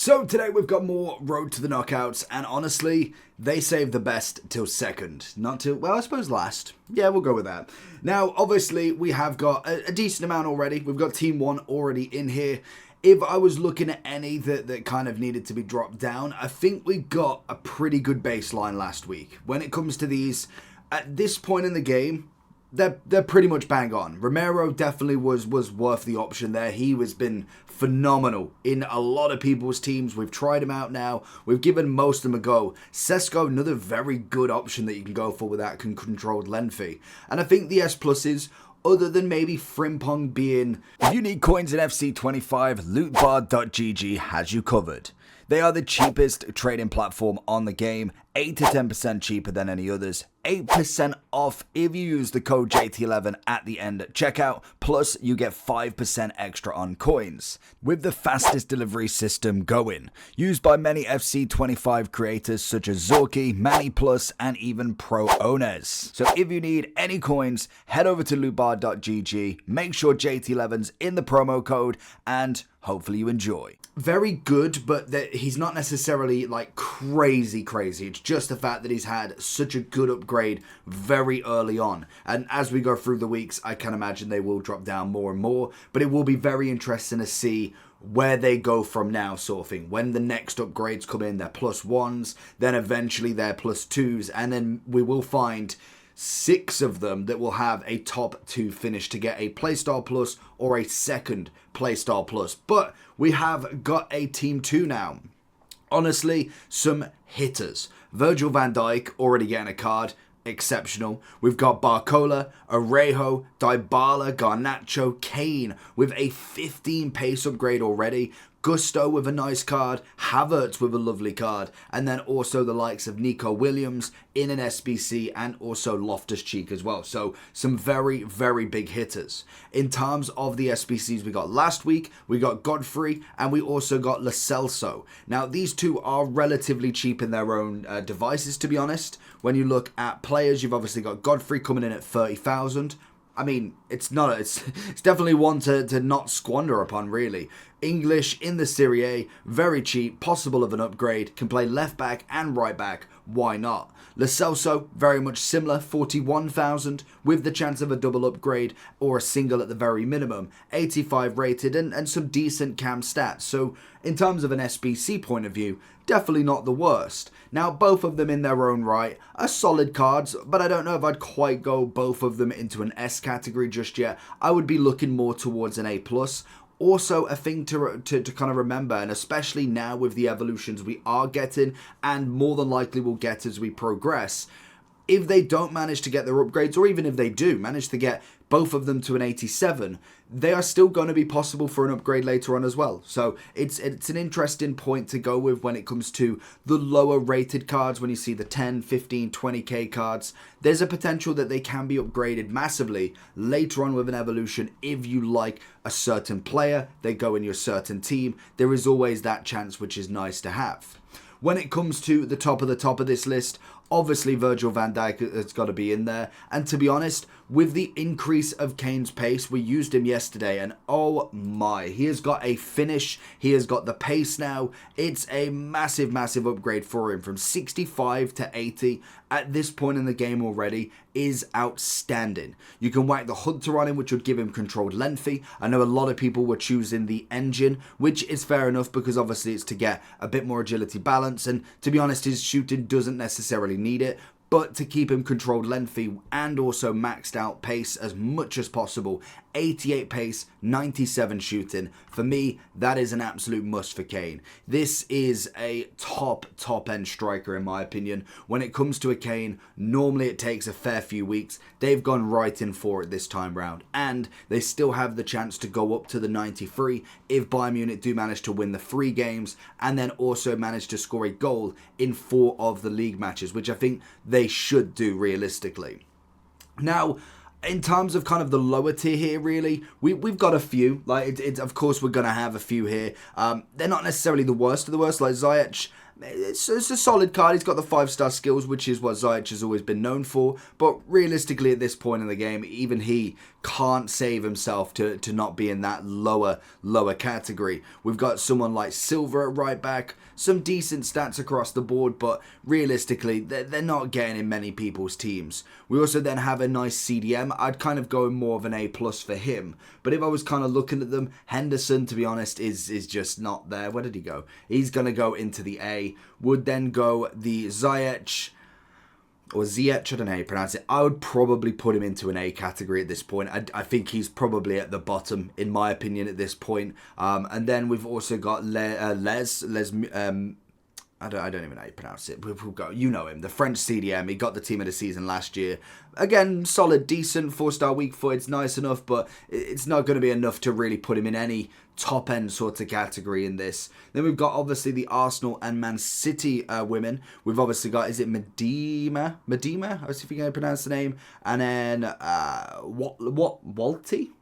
So today we've got more Road to the Knockouts, and honestly, they saved the best till second. Not till, well, I suppose last. Yeah, we'll go with that. Now, obviously, we have got a decent amount already. We've got Team 1 already in here. If I was looking at any that kind of needed to be dropped down, I think we got a pretty good baseline last week. When it comes to these, at this point in the game, they're pretty much bang on. Romero definitely was worth the option there. He has been phenomenal in a lot of people's teams. We've tried him out now. We've given most of them a go. Sesko, another very good option that you can go for with that controlled lengthy. And I think the S pluses, other than maybe Frimpong being... If you need coins in FC25, Lootbar.gg has you covered. They are the cheapest trading platform on the game, 8 to 10% cheaper than any others, 8% off if you use the code JT11 at the end at checkout, plus you get 5% extra on coins, with the fastest delivery system going, used by many FC25 creators such as Zorki, Manny Plus, and even pro owners. So if you need any coins, head over to lootbar.gg, make sure JT11's in the promo code, and hopefully you enjoy. Very good, but he's not necessarily like crazy. It's just the fact that he's had such a good upgrade very early on. And as we go through the weeks, I can imagine they will drop down more and more. But it will be very interesting to see where they go from now, sort of thing. When the next upgrades come in, they're +1s, then eventually they're +2s, and then we will find 6 of them that will have a top 2 finish to get a Playstyle Plus or a second Playstyle Plus. But we have got a Team 2 now. Honestly, some hitters. Virgil van Dijk already getting a card. Exceptional. We've got Barcola, Arejo, Dybala, Garnacho, Kane with a 15 pace upgrade already. Gusto with a nice card, Havertz with a lovely card, and then also the likes of Nico Williams in an SBC and also Loftus-Cheek as well. So some very, very big hitters. In terms of the SBCs we got last week, we got Godfrey and we also got Lo Celso. Now these two are relatively cheap in their own devices, to be honest. When you look at players, you've obviously got Godfrey coming in at 30,000. I mean, it's definitely one to not squander upon, really. English in the Serie A, very cheap, possible of an upgrade, can play left back and right back, why not? Lo Celso, very much similar, 41,000, with the chance of a double upgrade or a single at the very minimum, 85 rated and some decent cam stats. So in terms of an SBC point of view, definitely not the worst. Now, both of them in their own right are solid cards, but I don't know if I'd quite go both of them into an S category just yet. I would be looking more towards an A+. Also, a thing to kind of remember, and especially now with the evolutions we are getting, and more than likely will get as we progress, if they don't manage to get their upgrades, or even if they do manage to get both of them to an 87, they are still going to be possible for an upgrade later on as well. So it's an interesting point to go with when it comes to the lower rated cards. When you see the 10, 15, 20k cards, there's a potential that they can be upgraded massively later on with an evolution. If you like a certain player, they go in your certain team. There is always that chance, which is nice to have. When it comes to the top of this list, obviously Virgil van Dijk has got to be in there. And to be honest, with the increase of Kane's pace, we used him yesterday and oh my, he has got a finish. He has got the pace now. It's a massive upgrade for him from 65 to 80 at this point in the game already is outstanding. You can whack the Hunter on him, which would give him controlled lengthy. I know a lot of people were choosing the engine, which is fair enough because obviously it's to get a bit more agility balance, and to be honest, his shooting doesn't necessarily need it. But to keep him controlled lengthy and also maxed out pace as much as possible, 88 pace, 97 shooting, for me, that is an absolute must for Kane. This is a top end striker in my opinion. When it comes to a Kane, normally it takes a fair few weeks. They've gone right in for it this time round, and they still have the chance to go up to the 93 if Bayern Munich do manage to win the 3 games and then also manage to score a goal in 4 of the league matches, which I think they should do realistically. Now, in terms of kind of the lower tier here, really, we've got a few. Like, of course, we're going to have a few here. They're not necessarily the worst of the worst. Like Ziyech, it's a solid card. He's got the 5-star skills, which is what Ziyech has always been known for. But realistically, at this point in the game, even he can't save himself to not be in that lower category. We've got someone like Silva at right back, some decent stats across the board, but realistically, they're not getting in many people's teams. We also then have a nice CDM. I'd kind of go more of an A+ for him. But if I was kind of looking at them, Henderson, to be honest, is just not there. Where did he go? He's going to go into the A. Would then go the Ziyech, or Ziyech, I don't know how you pronounce it. I would probably put him into an A category at this point. I think he's probably at the bottom, in my opinion, at this point. And then we've also got Les, I don't even know how you pronounce it. We've got, you know him, the French CDM. He got the team of the season last year. Again, solid, decent, 4-star weak foot. It's nice enough, but it's not going to be enough to really put him in any top-end sort of category in this. Then we've got, obviously, the Arsenal and Man City women. We've obviously got, is it Medema? I was thinking I pronounce the name. And then, Walty?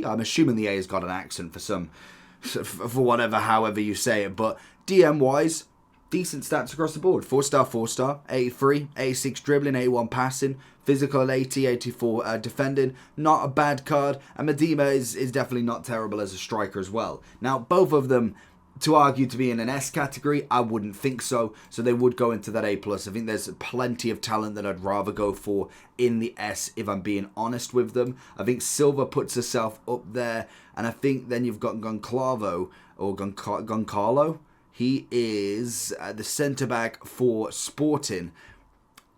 I'm assuming the A has got an accent for whatever, however you say it. But DM-wise, decent stats across the board. 4-star, 4-star, 83, 86 dribbling, 81 passing, physical 80, 84 defending. Not a bad card. And Medema is definitely not terrible as a striker as well. Now, both of them, to argue to be in an S category, I wouldn't think so. So they would go into that A+. I think there's plenty of talent that I'd rather go for in the S, if I'm being honest with them. I think Silva puts herself up there. And I think then you've got Goncalvo, or Goncalo. He is the centre-back for Sporting.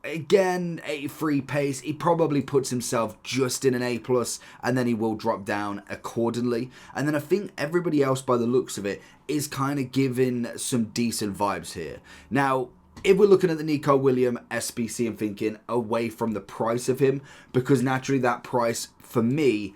Again, 83 pace. He probably puts himself just in an A+, and then he will drop down accordingly. And then I think everybody else, by the looks of it, is kind of giving some decent vibes here. Now, if we're looking at the Nico Williams SBC and thinking away from the price of him, because naturally that price, for me,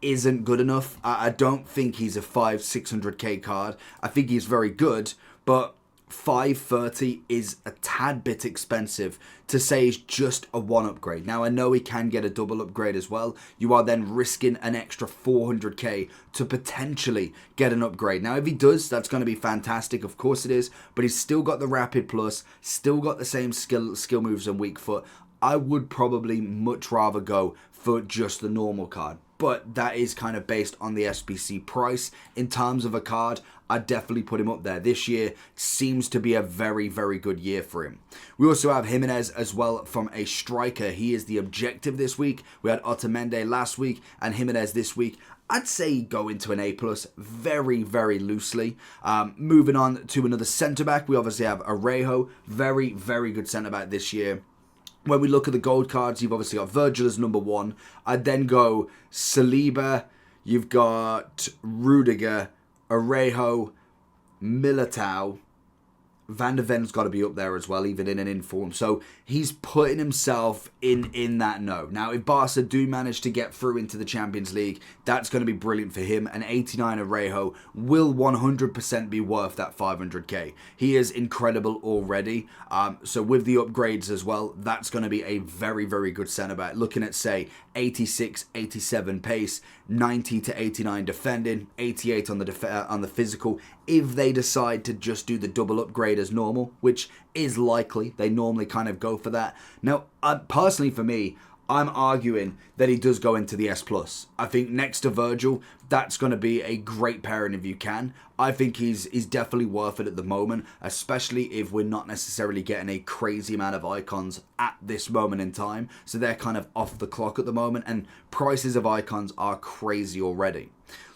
isn't good enough. I don't think he's a 500-600k card. I think he's very good, but 530 is a tad bit expensive to say he's just a 1 upgrade. Now, I know he can get a double upgrade as well. You are then risking an extra 400k to potentially get an upgrade. Now, if he does, that's going to be fantastic. Of course it is, but he's still got the rapid plus, still got the same skill moves and weak foot. I would probably much rather go for just the normal card. But that is kind of based on the SBC price. In terms of a card, I'd definitely put him up there. This year seems to be a very, very good year for him. We also have Jimenez as well from a striker. He is the objective this week. We had Otamendi last week and Jimenez this week. I'd say go into an A+, very, very loosely. Moving on to another centre-back, we obviously have Arejo. Very, very good centre-back this year. When we look at the gold cards, you've obviously got Virgil as number 1. I'd then go Saliba, you've got Rudiger, Arejo, Militao. Van der Ven's got to be up there as well, even in an inform. So he's putting himself in that no. Now, if Barca do manage to get through into the Champions League, that's going to be brilliant for him. And 89 Arejo will 100% be worth that 500k. He is incredible already. So with the upgrades as well, that's going to be a very, very good centre-back. Looking at, say, 86, 87 pace, 90 to 89 defending, 88 on the physical. If they decide to just do the double upgrade as normal, which is likely, they normally kind of go for that. Now, personally for me, I'm arguing that he does go into the S+. I think next to Virgil, that's going to be a great pairing if you can. I think he's definitely worth it at the moment, especially if we're not necessarily getting a crazy amount of icons at this moment in time. So they're kind of off the clock at the moment, and prices of icons are crazy already.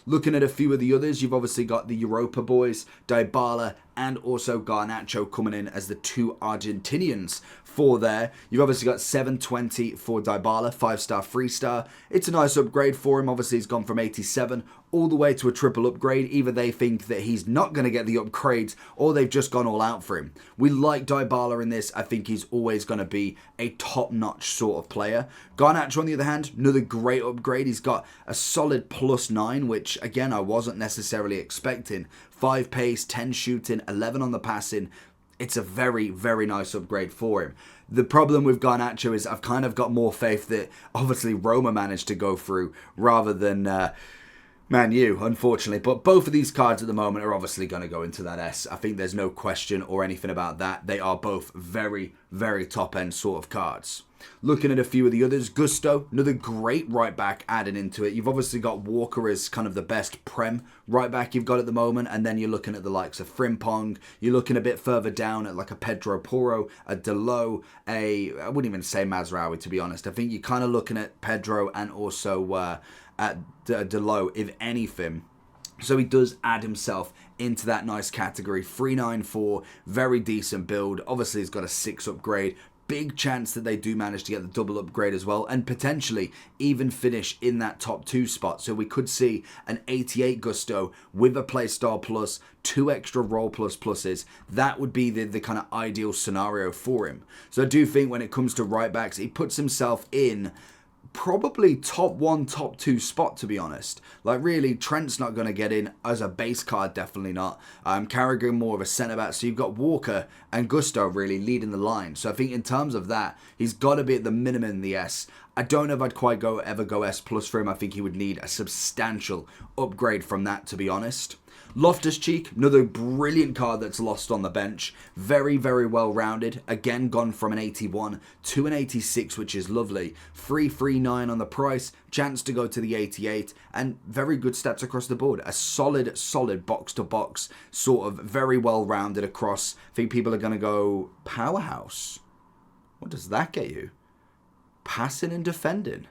Looking at a few of the others, you've obviously got the Europa boys, Dybala and also Garnacho coming in as the 2 Argentinians for there. You've obviously got 720 for Dybala, 5-star, 3-star. It's a nice upgrade for him. Obviously, he's gone from 87 all the way to a triple upgrade. Either they think that he's not going to get the upgrades or they've just gone all out for him. We like Dybala in this. I think he's always going to be a top-notch sort of player. Garnacho, on the other hand, another great upgrade. He's got a solid +9, which, again, I wasn't necessarily expecting. 5 pace, 10 shooting, 11 on the passing. It's a very, very nice upgrade for him. The problem with Garnacho is I've kind of got more faith that obviously Roma managed to go through rather than Man U, unfortunately. But both of these cards at the moment are obviously going to go into that S. I think there's no question or anything about that. They are both very, very top-end sort of cards. Looking at a few of the others, Gusto, another great right back added into it. You've obviously got Walker as kind of the best Prem right back you've got at the moment, and then you're looking at the likes of Frimpong. You're looking a bit further down at like a Pedro Porro, a Delo, I wouldn't even say Mazraoui, to be honest. I think you're kind of looking at Pedro and also at Delo, if anything. So he does add himself into that nice category. 394, very decent build. Obviously, he's got a 6 upgrade. Big chance that they do manage to get the double upgrade as well, and potentially even finish in that top 2 spot. So we could see an 88 Gusto with a playstyle plus, 2 extra roll pluses. That would be the kind of ideal scenario for him. So I do think when it comes to right backs, he puts himself in probably top 1, top 2 spot, to be honest. Like, really, Trent's not going to get in as a base card, definitely not. Carragher more of a centre-back, so you've got Walker and Gusto really leading the line. So I think in terms of that, he's got to be at the minimum in the S. I don't know if I'd quite ever go S plus for him. I think he would need a substantial upgrade from that, to be honest. Loftus-Cheek, another brilliant card that's lost on the bench. Very, very well rounded. Again, gone from an 81 to an 86, which is lovely. 339 on the price, chance to go to the 88, and very good stats across the board. A solid box-to-box, sort of very well rounded across. I think people are going to go powerhouse. What does that get you? Passing and defending.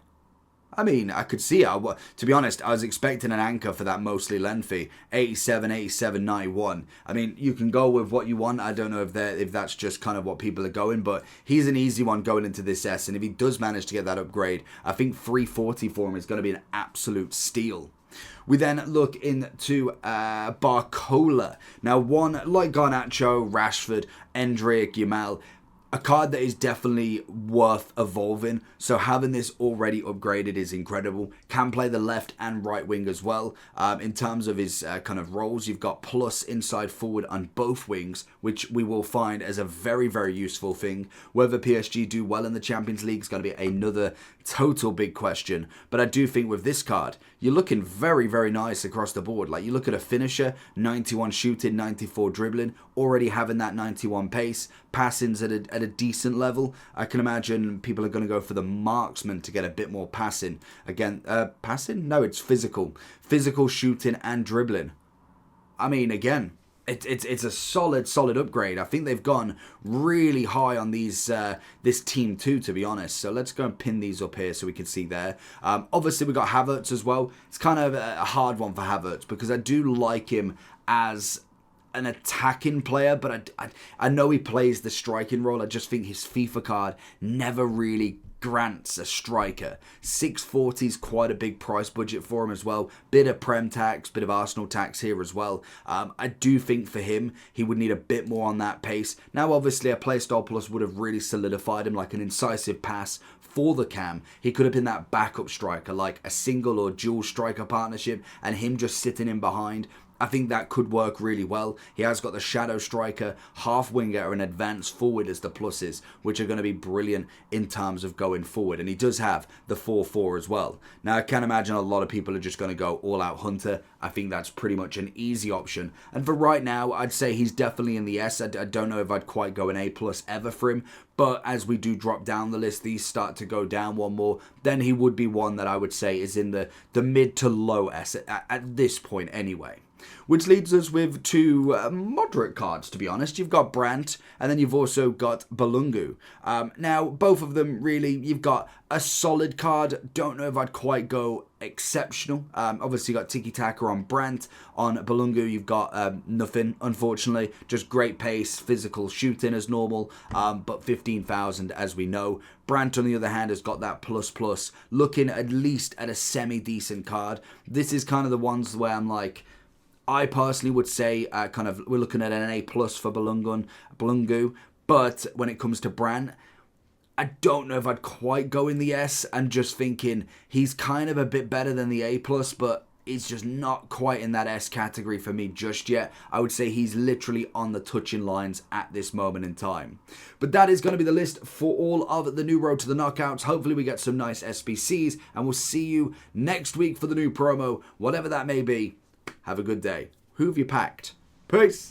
I mean, I could see it. To be honest, I was expecting an anchor for that mostly lengthy. 87, 87, 91. I mean, you can go with what you want. I don't know if that's just kind of what people are going, but he's an easy one going into this S. And if he does manage to get that upgrade, I think 340 for him is going to be an absolute steal. We then look into Barcola. Now, one like Garnacho, Rashford, Endrick, Yamal, a card that is definitely worth evolving. So having this already upgraded is incredible. Can play the left and right wing as well. In terms of his kind of roles, you've got plus inside forward on both wings, which we will find as a very, very useful thing. Whether PSG do well in the Champions League is going to be another total big question. But I do think with this card, you're looking very, very nice across the board. Like, you look at a finisher, 91 shooting, 94 dribbling, already having that 91 pace, passing's at a decent level. I can imagine people are going to go for the marksman to get a bit more passing. Again, passing? No, it's physical. Physical shooting and dribbling. I mean, again, it's a solid upgrade. I think they've gone really high on these this team too, to be honest. So let's go and pin these up here so we can see there. Obviously, we got Havertz as well. It's kind of a hard one for Havertz because I do like him as an attacking player, but I know he plays the striking role. I just think his FIFA card never really grants a striker. 640 is quite a big price budget for him as well. Bit of Prem tax, bit of Arsenal tax here as well. I do think for him, he would need a bit more on that pace. Now, obviously, a Playstyle Plus would have really solidified him like an incisive pass for the cam. He could have been that backup striker, like a single or dual striker partnership, and him just sitting in behind. I think that could work really well. He has got the shadow striker, half winger, and advanced forward as the pluses, which are going to be brilliant in terms of going forward. And he does have the 4-4 as well. Now, I can imagine a lot of people are just going to go all-out Hunter. I think that's pretty much an easy option. And for right now, I'd say he's definitely in the S. I don't know if I'd quite go an A+ ever for him. But as we do drop down the list, these start to go down one more. Then he would be one that I would say is in the mid to low S at this point anyway. Which leads us with two moderate cards, to be honest. You've got Brandt, and then you've also got Balungu. Now, both of them, really, you've got a solid card. Don't know if I'd quite go exceptional. Obviously, you've got Tiki-Taka on Brandt. On Balungu, you've got nothing, unfortunately. Just great pace, physical shooting as normal, but 15,000 as we know. Brandt, on the other hand, has got that plus, looking at least at a semi-decent card. This is kind of the ones where I'm like, I personally would say we're looking at an A+ for Balungu, but when it comes to Brandt, I don't know if I'd quite go in the S. I'm just thinking he's kind of a bit better than the A+, but is just not quite in that S category for me just yet. I would say he's literally on the touching lines at this moment in time. But that is going to be the list for all of the new Road to the Knockouts. Hopefully we get some nice SBCs, and we'll see you next week for the new promo, whatever that may be. Have a good day. Who have you packed? Peace!